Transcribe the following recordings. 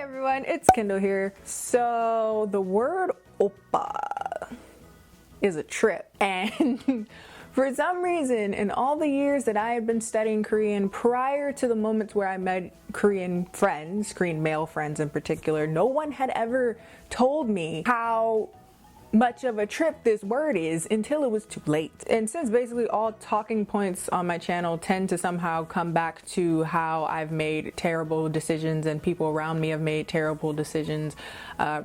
everyone, it's Kendall here. So the word Oppa is a trip, and for some reason in all the years that I had been studying Korean prior to the moments where I met Korean friends, Korean male friends in particular, no one had ever told me how much of a trip this word is until it was too late. And since basically all talking points on my channel tend to somehow come back to how I've made terrible decisions and people around me have made terrible decisions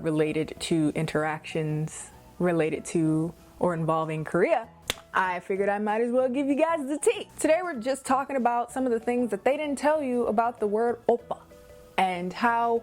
related to interactions related to or involving Korea, I figured I might as well give you guys the tea. Today we're just talking about some of the things that they didn't tell you about the word Oppa and how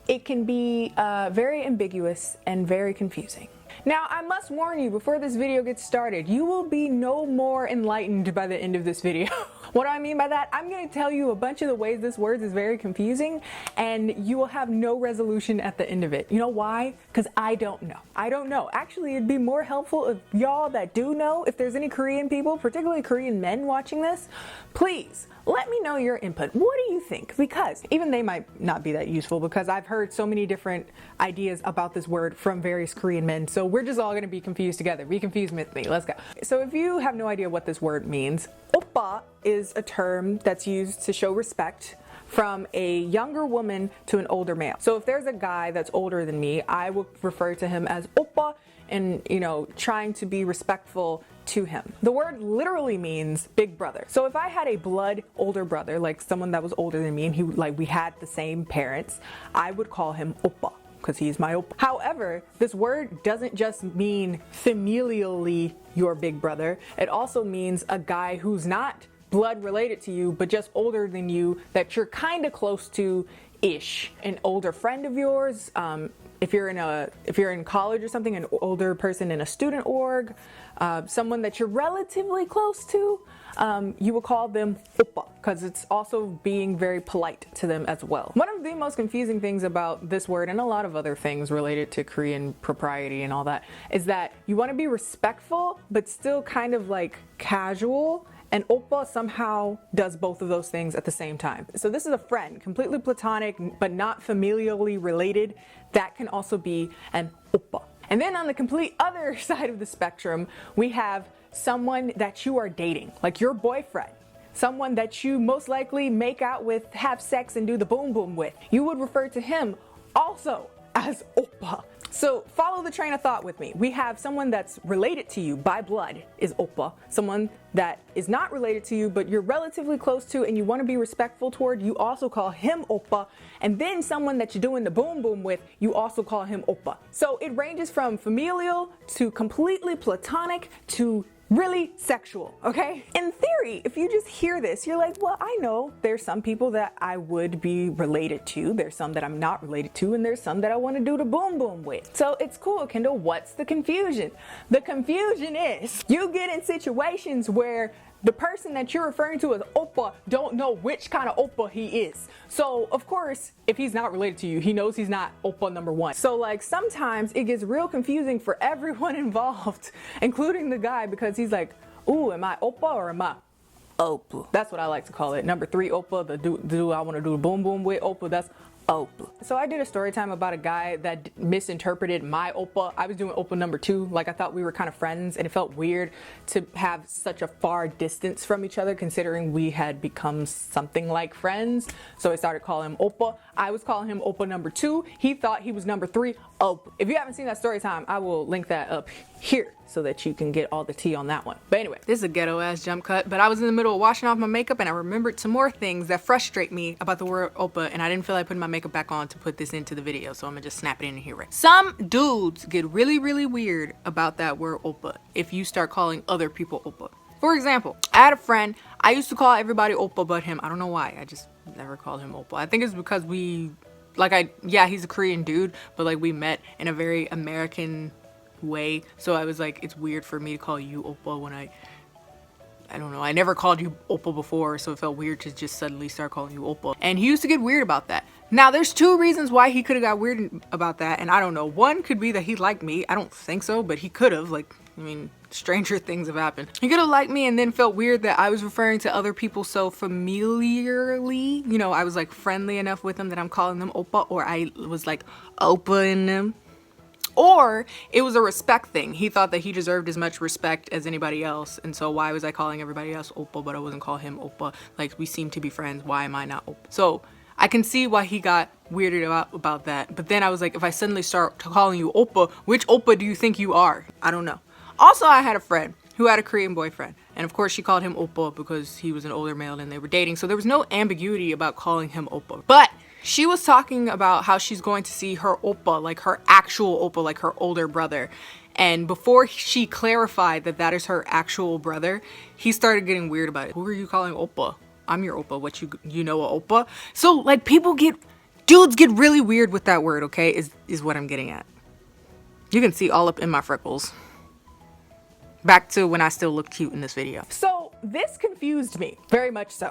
it can be very ambiguous and very confusing. Now, I must warn you before this video gets started, you will be no more enlightened by the end of this video. What do I mean by that? I'm going to tell you a bunch of the ways this word is very confusing and you will have no resolution at the end of it. You know why? Because I don't know. I don't know. Actually, it'd be more helpful if y'all that do know, if there's any Korean people, particularly Korean men watching this, please let me know your input. What do you think? Because even they might not be that useful because I've heard so many different ideas about this word from various Korean men. So we're just all going to be confused together. Be confused with me. Let's go. So if you have no idea what this word means, Oppa is a term that's used to show respect from a younger woman to an older male. So if there's a guy that's older than me, I will refer to him as Oppa and, you know, trying to be respectful to him. The word literally means big brother. So if I had a blood older brother, like someone that was older than me and we had the same parents, I would call him Oppa because he's my Oppa. However, this word doesn't just mean familially your big brother. It also means a guy who's not blood related to you, but just older than you that you're kind of close to ish. An older friend of yours, if you're in college or something, an older person in a student org, someone that you're relatively close to, you will call them Oppa because it's also being very polite to them as well. One of the most confusing things about this word and a lot of other things related to Korean propriety and all that is that you want to be respectful but still kind of like casual. And Oppa somehow does both of those things at the same time. So this is a friend, completely platonic, but not familially related. That can also be an Oppa. And then on the complete other side of the spectrum, we have someone that you are dating, like your boyfriend. Someone that you most likely make out with, have sex, and do the boom boom with. You would refer to him also as Oppa. So follow the train of thought with me. We have someone that's related to you by blood is Oppa. Someone that is not related to you, but you're relatively close to and you want to be respectful toward, you also call him Oppa. And then someone that you're doing the boom boom with, you also call him Oppa. So it ranges from familial to completely platonic to really sexual, okay? In theory, if you just hear this, you're like, well, I know there's some people that I would be related to, there's some that I'm not related to, and there's some that I want to do the boom boom with. So it's cool, Kendall. What's the confusion? The confusion is you get in situations where the person that you're referring to as Oppa don't know which kind of Oppa he is. So of course, if he's not related to you, he knows he's not Oppa number one. So like sometimes it gets real confusing for everyone involved, including the guy, because he's like, ooh, am I Oppa or am I Oppa? That's what I like to call it. Number three Oppa, the dude I want to do the boom boom with. Oppa, that's Oppa. So I did a story time about a guy that misinterpreted my Oppa. I was doing Oppa number two. Like I thought we were kind of friends and it felt weird to have such a far distance from each other considering we had become something like friends. So I started calling him Oppa. I was calling him Oppa number two. He thought he was number three Oppa. If you haven't seen that story time, I will link that up here so that you can get all the tea on that one. But anyway, this is a ghetto ass jump cut, but I was in the middle of washing off my makeup and I remembered some more things that frustrate me about the word Oppa, and I didn't feel like putting my makeup back on to put this into the video, so I'm gonna just snap it in here. Right. Some dudes get really, really weird about that word Oppa if you start calling other people Oppa. For example, I had a friend, I used to call everybody Oppa but him. I don't know why, I just never called him Oppa. I think it's because yeah, he's a Korean dude, but like we met in a very American way, so I was like, it's weird for me to call you Oppa when I don't know, I never called you Oppa before, so it felt weird to just suddenly start calling you Oppa. And he used to get weird about that. Now there's two reasons why he could have got weird about that, and I don't know. One could be that he liked me. I don't think so, but he could have. Like, I mean, stranger things have happened. He could have liked me and then felt weird that I was referring to other people so familiarly. You know, I was like friendly enough with them that I'm calling them Oppa, or I was like Oppa in them. Or it was a respect thing. He thought that he deserved as much respect as anybody else. And so why was I calling everybody else Oppa, but I wasn't calling him Oppa? Like, we seem to be friends. Why am I not Oppa? So I can see why he got weirded about that. But then I was like, if I suddenly start calling you Oppa, which Oppa do you think you are? I don't know. Also, I had a friend who had a Korean boyfriend. And of course, she called him Oppa because he was an older male and they were dating. So there was no ambiguity about calling him Oppa. But she was talking about how she's going to see her Oppa, like her actual Oppa, like her older brother. And before she clarified that that is her actual brother, he started getting weird about it. Who are you calling Oppa? I'm your Oppa. What, you know a Oppa? So like dudes get really weird with that word, okay? Is what I'm getting at. You can see all up in my freckles. Back to when I still look cute in this video. So this confused me, very much so.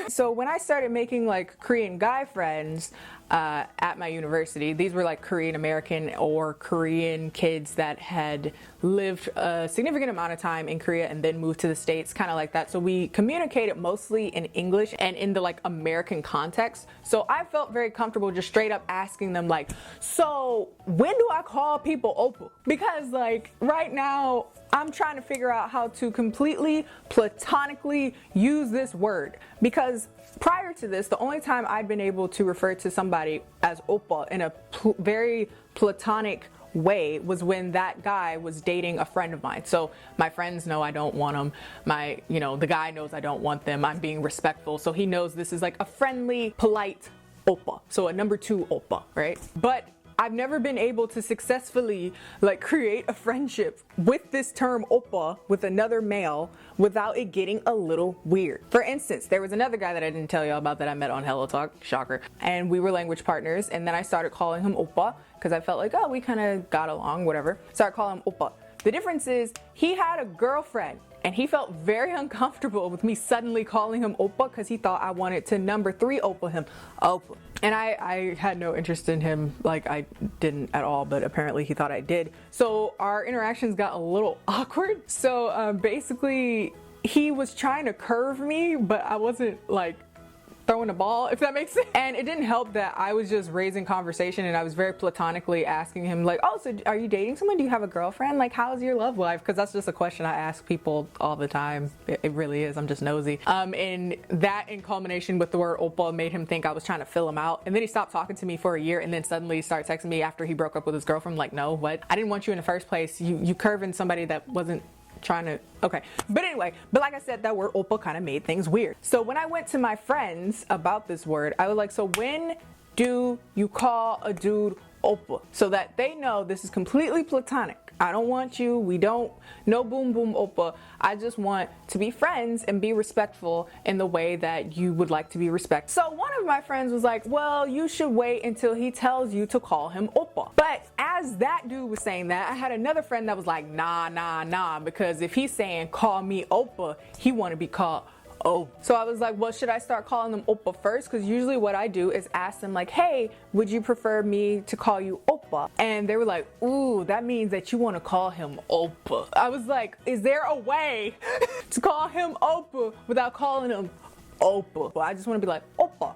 So when I started making like Korean guy friends at my university, these were like Korean American or Korean kids that had lived a significant amount of time in Korea and then moved to the States, kind of like that. So we communicated mostly in English and in the like American context. So I felt very comfortable just straight up asking them like, so when do I call people Oppa? Because like right now, I'm trying to figure out how to completely platonically use this word, because prior to this, the only time I'd been able to refer to somebody as Oppa in a very platonic way was when that guy was dating a friend of mine. So my friends know I don't want them. The guy knows I don't want them. I'm being respectful. So he knows this is like a friendly, polite Oppa. So a number 2 Oppa, right? But I've never been able to successfully like create a friendship with this term Oppa with another male without it getting a little weird. For instance, there was another guy that I didn't tell y'all about that I met on Hello Talk, shocker, and we were language partners, and then I started calling him Oppa because I felt like, oh, we kind of got along, whatever. Started calling him Oppa. The difference is he had a girlfriend and he felt very uncomfortable with me suddenly calling him Oppa because he thought I wanted to number 3 Oppa him. Oppa. And I had no interest in him, like I didn't at all, but apparently he thought I did. So our interactions got a little awkward. So basically he was trying to curve me, but I wasn't like throwing a ball, if that makes sense. And it didn't help that I was just raising conversation and I was very platonically asking him like, oh, so are you dating someone? Do you have a girlfriend? Like, how's your love life? Because that's just a question I ask people all the time. It really is. I'm just nosy. And that in culmination with the word Oppa made him think I was trying to fill him out. And then he stopped talking to me for a year and then suddenly started texting me after he broke up with his girlfriend. Like, no, what? I didn't want you in the first place. You curving somebody that wasn't trying to, okay. But anyway, like I said, that word Oppa kind of made things weird. So when I went to my friends about this word, I was like, so when do you call a dude Oppa? So that they know this is completely platonic. I don't want you, no boom boom Oppa. I just want to be friends and be respectful in the way that you would like to be respected. So one of my friends was like, well, you should wait until he tells you to call him Oppa. But as that dude was saying that, I had another friend that was like, nah, because if he's saying call me Oppa, he want to be called Oh. So I was like, well, should I start calling them Oppa first? Because usually what I do is ask them like, hey, would you prefer me to call you Oppa? And they were like, ooh, that means that you want to call him Oppa. I was like, is there a way to call him Oppa without calling him Oppa? Well, I just want to be like, Oppa.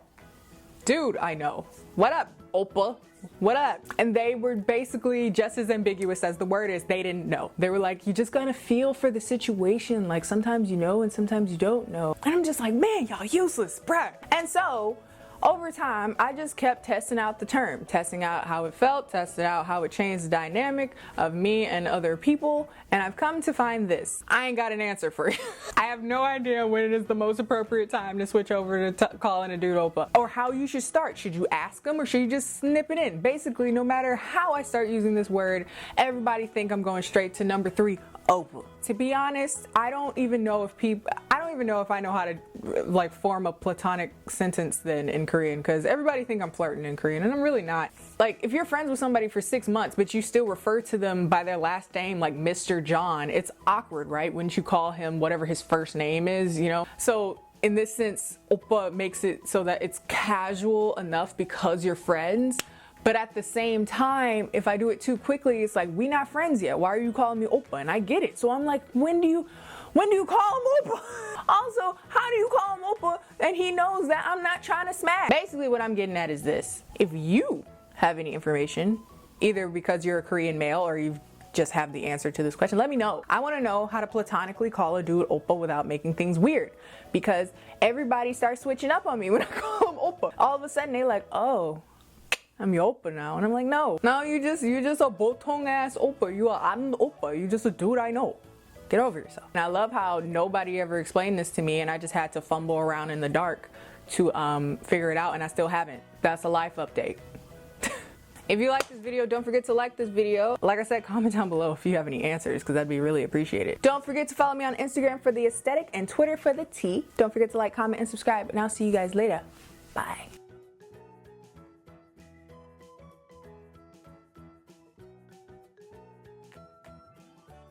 Dude, I know. What up, Oppa? What up? And they were basically just as ambiguous as the word is. They didn't know. They were like, you just gotta feel for the situation. Like sometimes you know and sometimes you don't know. And I'm just like, man, y'all useless, bruh. And so over time, I just kept testing out the term, testing out how it felt, testing out how it changed the dynamic of me and other people. And I've come to find this. I ain't got an answer for you. I have no idea when it is the most appropriate time to switch over to calling a dude Oppa, or how you should start. Should you ask them or should you just snip it in? Basically, no matter how I start using this word, everybody think I'm going straight to number 3, Oppa. To be honest, I don't even know if I know how to like form a platonic sentence then in Korean, because everybody think I'm flirting in Korean and I'm really not. Like if you're friends with somebody for 6 months but you still refer to them by their last name like Mr. John, it's awkward, right? Wouldn't you call him whatever his first name is, you know? So in this sense, Oppa makes it so that it's casual enough because you're friends, But at the same time, if I do it too quickly, it's like, we not friends yet. Why are you calling me Oppa? And I get it. So I'm like, when do you call him Oppa? Also, how do you call him Oppa and he knows that I'm not trying to smash? Basically what I'm getting at is this. If you have any information, either because you're a Korean male or you just have the answer to this question, let me know. I want to know how to platonically call a dude Oppa without making things weird, because everybody starts switching up on me when I call him Oppa. All of a sudden they like, oh, I'm your Oppa now. And I'm like, no, you're just a botong ass Oppa. I'm the Oppa. You just a dude I know. Get over yourself. And I love how nobody ever explained this to me, and I just had to fumble around in the dark to figure it out, and I still haven't. That's a life update. If you like this video, don't forget to like this video. Like I said, comment down below if you have any answers, because that'd be really appreciated. Don't forget to follow me on Instagram for the aesthetic and Twitter for the tea. Don't forget to like, comment, and subscribe, and I'll see you guys later. Bye.